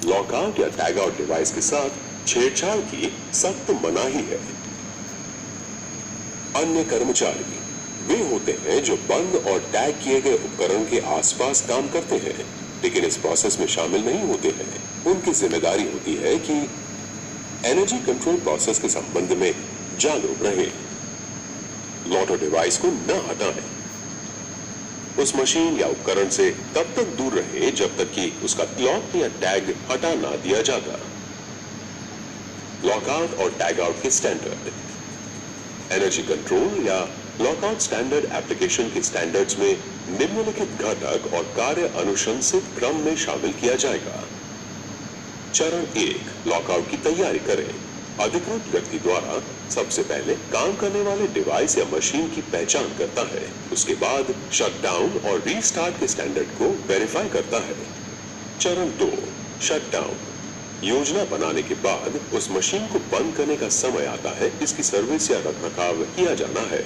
Lockout या tag out device के साथ छेड़छाड़ की सख्त मनाही है। अन्य कर्मचारी वे होते हैं जो बंद और टैग किए गए उपकरण के आसपास काम करते हैं, लेकिन इस प्रोसेस में शामिल नहीं होते हैं। उनकी जिम्मेदारी होती है कि एनर्जी कंट्रोल प्रोसेस के संबंध में जागरूक रहे, लॉटो डिवाइस को न हटाएं, उस मशीन या उपकरण से तब तक दूर रहे जब तक कि उसका लॉक या टैग हटा ना दिया जाता। लॉकआउट और टैग आउट के स्टैंडर्ड। एनर्जी कंट्रोल या लॉकआउट स्टैंडर्ड एप्लीकेशन के स्टैंडर्ड्स में निम्नलिखित घटक और कार्य अनुशंसित क्रम में शामिल किया जाएगा। चरण 1, लॉकआउट की तैयारी करें। अधिकृत व्यक्ति द्वारा सबसे पहले काम करने वाले डिवाइस या मशीन की पहचान करता है। उसके बाद शटडाउन और रीस्टार्ट के स्टैंडर्ड को वेरीफाई करता है। चरण 2, शटडाउन। योजना बनाने के बाद उस मशीन को बंद करने का समय आता है, इसकी सर्विस या रखरखाव किया जाना है।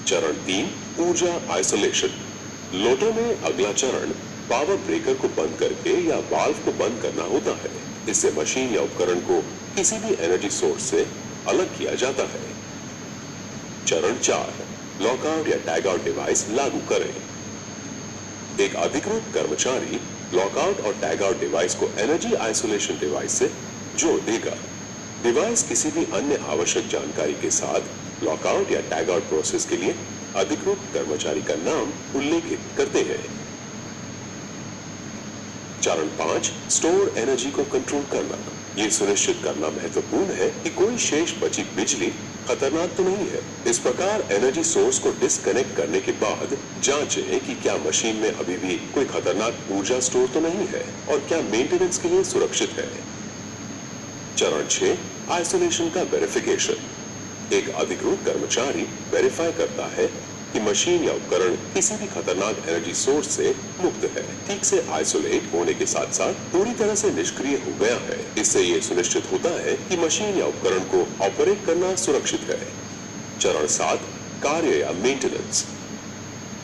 चरण 3, ऊर्जा आइसोलेशन। लोटो में अगला चरण पावर ब्रेकर को बंद करके या वाल्व को बंद करना होता है। इससे मशीन या उपकरण को किसी भी एनर्जी सोर्स से अलग किया जाता है। चरण 4, लॉकआउट या टैग आउट डिवाइस लागू करें। एक अधिकृत कर्मचारी लॉकआउट और टैग आउट डिवाइस को एनर्जी आइसोलेशन डिवाइस से जोड़ देगा। डिवाइस किसी भी अन्य आवश्यक जानकारी के साथ लॉकआउट या टैग आउट प्रोसेस के लिए अधिकृत कर्मचारी का नाम उल्लेखित करते हैं। चरण 5, स्टोर एनर्जी को कंट्रोल करना। ये सुनिश्चित करना महत्वपूर्ण है कि कोई शेष बची बिजली खतरनाक तो नहीं है। इस प्रकार एनर्जी सोर्स को डिस्कनेक्ट करने के बाद जांचें कि क्या मशीन में अभी भी कोई खतरनाक ऊर्जा स्टोर तो नहीं है और क्या मेंटेनेंस के लिए सुरक्षित है। चरण 6, आइसोलेशन का वेरिफिकेशन। एक अधिकृत कर्मचारी वेरीफाई करता है कि मशीन या उपकरण किसी भी खतरनाक एनर्जी सोर्स से मुक्त है, ठीक से आइसोलेट होने के साथ साथ पूरी तरह से निष्क्रिय हो गया है। इससे ये सुनिश्चित होता है कि मशीन या उपकरण को ऑपरेट करना सुरक्षित है। चरण 7, कार्य या मेंटेनेंस।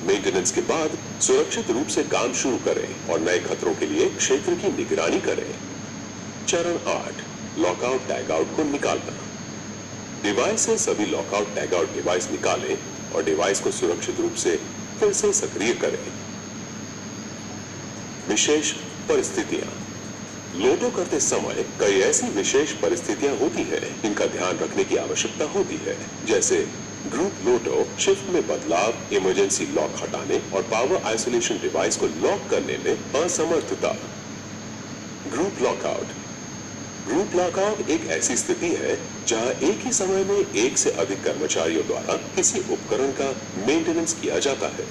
मेंटेनेंस के बाद सुरक्षित रूप से काम शुरू करें और नए खतरों के लिए क्षेत्र की निगरानी करें। चरण 8, लॉकआउट टैग आउट को निकालना। डिवाइस से सभी लॉकआउट टैग आउट डिवाइस निकालें और डिवाइस को सुरक्षित रूप से फिर से सक्रिय करें। विशेष परिस्थितियां। लोटो करते समय कई ऐसी विशेष परिस्थितियां होती हैं जिनका ध्यान रखने की आवश्यकता होती है, जैसे ग्रुप लोटो, शिफ्ट में बदलाव, इमरजेंसी लॉक हटाने और पावर आइसोलेशन डिवाइस को लॉक करने में असमर्थता। Group lockout. ग्रुप लॉकआउट एक ऐसी स्थिति है जहां एक ही समय में एक से अधिक कर्मचारियों द्वारा किसी उपकरण का मेंटेनेंस किया जाता है।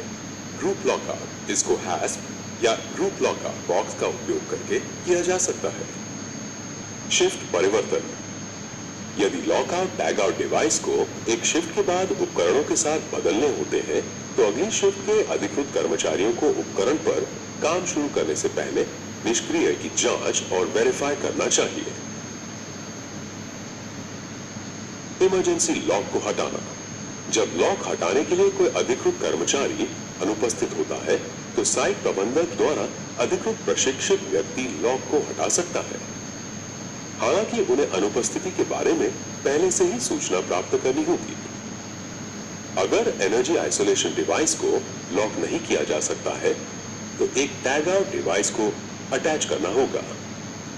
ग्रुप लॉकआउट, इसको हैस्प या ग्रुप लॉकआउट बॉक्स का उपयोग करके किया जा सकता है। शिफ्ट परिवर्तन। यदि लॉकआउट टैग आउट डिवाइस को एक शिफ्ट के बाद उपकरणों के साथ बदलने होते हैं, तो अगली शिफ्ट के अधिकृत कर्मचारियों को उपकरण पर काम शुरू करने से पहले निष्क्रिय की जांच और वेरीफाई करना चाहिए। इमरजेंसी लॉक को हटाना। जब लॉक हटाने के लिए कोई अधिकृत कर्मचारी अनुपस्थित होता है, तो साइट प्रबंधक द्वारा अधिकृत प्रशिक्षित व्यक्ति लॉक को हटा सकता है। हालांकि उन्हें अनुपस्थिति के बारे में पहले से ही सूचना प्राप्त करनी होगी। अगर एनर्जी आइसोलेशन डिवाइस को लॉक नहीं किया जा सकता है, तो एक टैग आउट डिवाइस को अटैच करना होगा।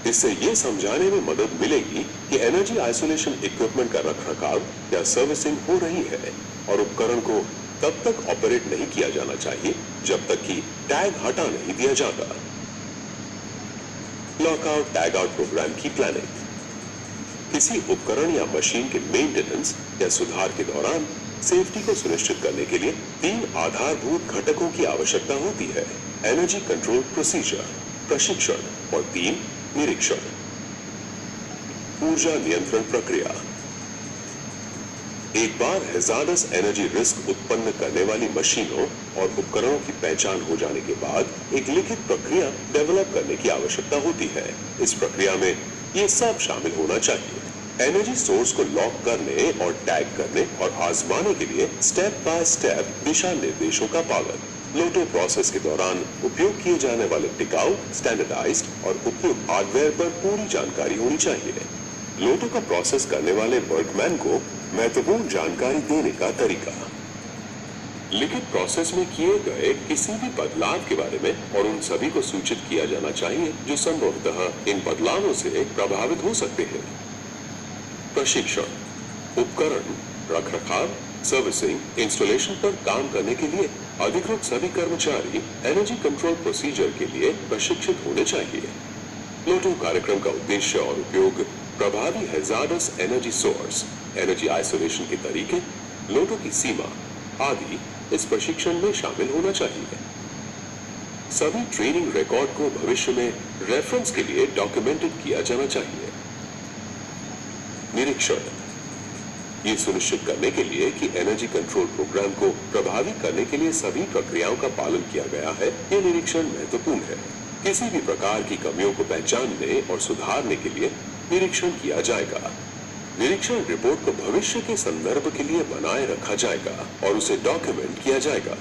इससे यह समझाने में मदद मिलेगी कि एनर्जी आइसोलेशन इक्विपमेंट का रखरखाव या सर्विसिंग हो रही है और उपकरण को तब तक ऑपरेट नहीं किया जाना चाहिए जब तक कि टैग हटा नहीं दिया जाता। लॉकआउट टैग आउट प्रोग्राम की प्लानिंग। किसी उपकरण या मशीन के मेंटेनेंस या सुधार के दौरान सेफ्टी को सुनिश्चित करने के लिए 3 आधारभूत घटकों की आवश्यकता होती है: एनर्जी कंट्रोल प्रोसीजर, प्रशिक्षण और 3 निरीक्षण। ऊर्जा नियंत्रण प्रक्रिया। एक बार हैजार्डस एनर्जी रिस्क उत्पन्न करने वाली मशीनों और उपकरणों की पहचान हो जाने के बाद एक लिखित प्रक्रिया डेवलप करने की आवश्यकता होती है। इस प्रक्रिया में ये सब शामिल होना चाहिए: एनर्जी सोर्स को लॉक करने और टैग करने और आजमाने के लिए स्टेप बाय स्टेप दिशा निर्देशों का पालन, लोटो प्रोसेस के दौरान उपयोग किए जाने वाले टिकाऊ, स्टैंडर्डाइज्ड और उपयुक्त हार्डवेयर पर पूरी जानकारी होनी चाहिए। लोटो का प्रोसेस करने वाले वर्कमैन को महत्वपूर्ण जानकारी देने का तरीका। लिखित प्रोसेस में किए गए किसी भी बदलाव के बारे में और उन सभी को सूचित किया जाना चाहिए जो संभवतः इन बदलावों से प्रभावित हो सकते हैं। प्रशिक्षण, उपकरण, रखरखाव, सर्विसिंग, इंस्टॉलेशन पर काम करने के लिए अधिकृत सभी कर्मचारी एनर्जी कंट्रोल प्रोसीजर के लिए प्रशिक्षित होने चाहिए। लोटो कार्यक्रम का उद्देश्य और उपयोग प्रभावी hazards energy source, energy isolation के तरीके, लोटो की सीमा आदि इस प्रशिक्षण में शामिल होना चाहिए। सभी ट्रेनिंग रिकॉर्ड को भविष्य में रेफरेंस के लिए डॉक्यूमेंटेड किया जाना चाहिए। निरीक्षण, ये सुनिश्चित करने के लिए कि एनर्जी कंट्रोल प्रोग्राम को प्रभावी करने के लिए सभी प्रक्रियाओं का पालन किया गया है, ये निरीक्षण महत्वपूर्ण है। किसी भी प्रकार की कमियों को पहचानने और सुधारने के लिए निरीक्षण किया जाएगा। निरीक्षण रिपोर्ट को भविष्य के संदर्भ के लिए बनाए रखा जाएगा और उसे डॉक्यूमेंट किया जाएगा।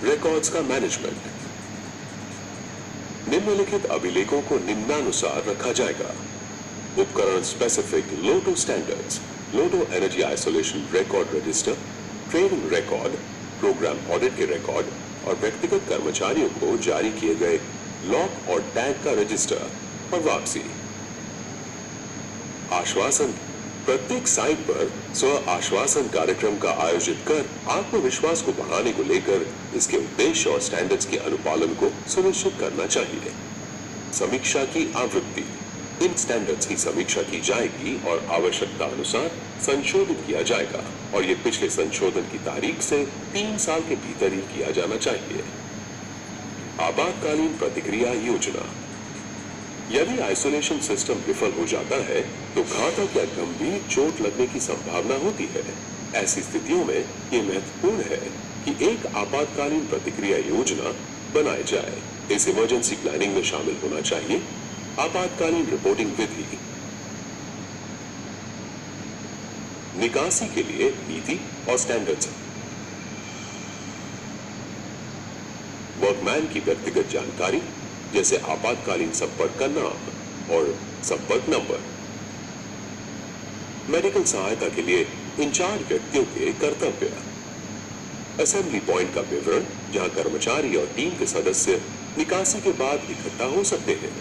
रिकॉर्ड्स का मैनेजमेंट, निम्नलिखित अभिलेखों को निम्नानुसार रखा जाएगा। उपकरण specific LOTO standards, LOTO energy isolation record register, training record, program audit के रिकॉर्ड और व्यक्तिगत कर्मचारियों को जारी किए गए लॉक और टैग का रजिस्टर और वापसी। आश्वासन, प्रत्येक साइट पर स्व आश्वासन कार्यक्रम का आयोजित कर आत्मविश्वास को बढ़ाने को लेकर इसके उद्देश्य और स्टैंडर्ड्स के अनुपालन को सुनिश्चित करना चाहिए। समीक्षा की आवृत्ति, इन स्टैंडर्ड्स की समीक्षा की जाएगी और आवश्यकता अनुसार संशोधित किया जाएगा और ये पिछले संशोधन की तारीख से 3 साल के भीतर ही किया जाना चाहिए। आपातकालीन प्रतिक्रिया योजना, यदि आइसोलेशन सिस्टम विफल हो जाता है तो घातक या गंभीर चोट लगने की संभावना होती है। ऐसी स्थितियों में ये महत्वपूर्ण है कि एक आपातकालीन प्रतिक्रिया योजना बनाई जाए। इस इमरजेंसी प्लानिंग में शामिल होना चाहिए आपातकालीन रिपोर्टिंग विधि, निकासी के लिए नीति और स्टैंडर्ड्स, वर्कमैन की व्यक्तिगत जानकारी जैसे आपातकालीन संपर्क का नाम और संपर्क नंबर, मेडिकल सहायता के लिए इंचार्ज व्यक्तियों के कर्तव्य, असेंबली पॉइंट का विवरण जहां कर्मचारी और टीम के सदस्य निकासी के बाद इकट्ठा हो सकते हैं।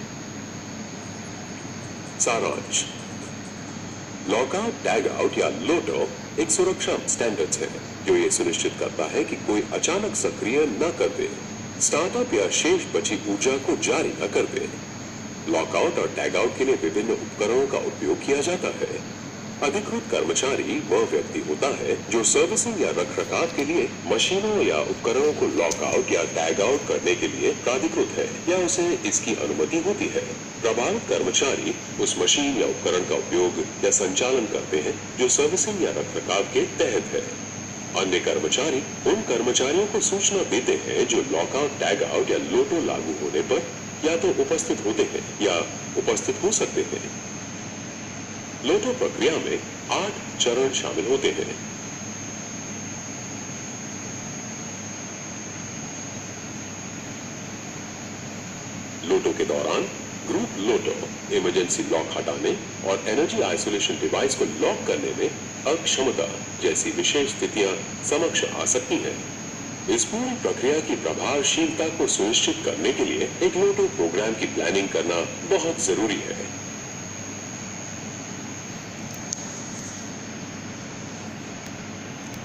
सारांश, लॉकआउट, टैग आउट या लोटो एक सुरक्षा स्टैंडर्ड्स है जो ये सुनिश्चित करता है कि कोई अचानक सक्रिय न कर दे, स्टार्टअप या शेष बची ऊर्जा को जारी न कर दे। लॉकआउट और टैग आउट के लिए विभिन्न उपकरणों का उपयोग किया जाता है। अधिकृत कर्मचारी वह व्यक्ति होता है जो सर्विसिंग या रखरखाव के लिए मशीनों या उपकरणों को लॉकआउट या टैग आउट करने के लिए प्राधिकृत है या उसे इसकी अनुमति होती है। प्रभावित कर्मचारी उस मशीन या उपकरण का उपयोग या संचालन करते हैं जो सर्विसिंग या रखरखाव के तहत है। अन्य कर्मचारी उन कर्मचारियों को सूचना देते हैं जो लॉकआउट, टैग आउट या लोटो लागू होने पर या तो उपस्थित होते हैं या उपस्थित हो सकते हैं। लोटो प्रक्रिया में 8 चरण शामिल होते हैं। लोटो के दौरान ग्रुप लोटो इमरजेंसी लॉक हटाने और एनर्जी आइसोलेशन डिवाइस को लॉक करने में अक्षमता जैसी विशेष स्थितियां समक्ष आ सकती हैं। इस पूरी प्रक्रिया की प्रभावशीलता को सुनिश्चित करने के लिए एक लोटो प्रोग्राम की प्लानिंग करना बहुत जरूरी है।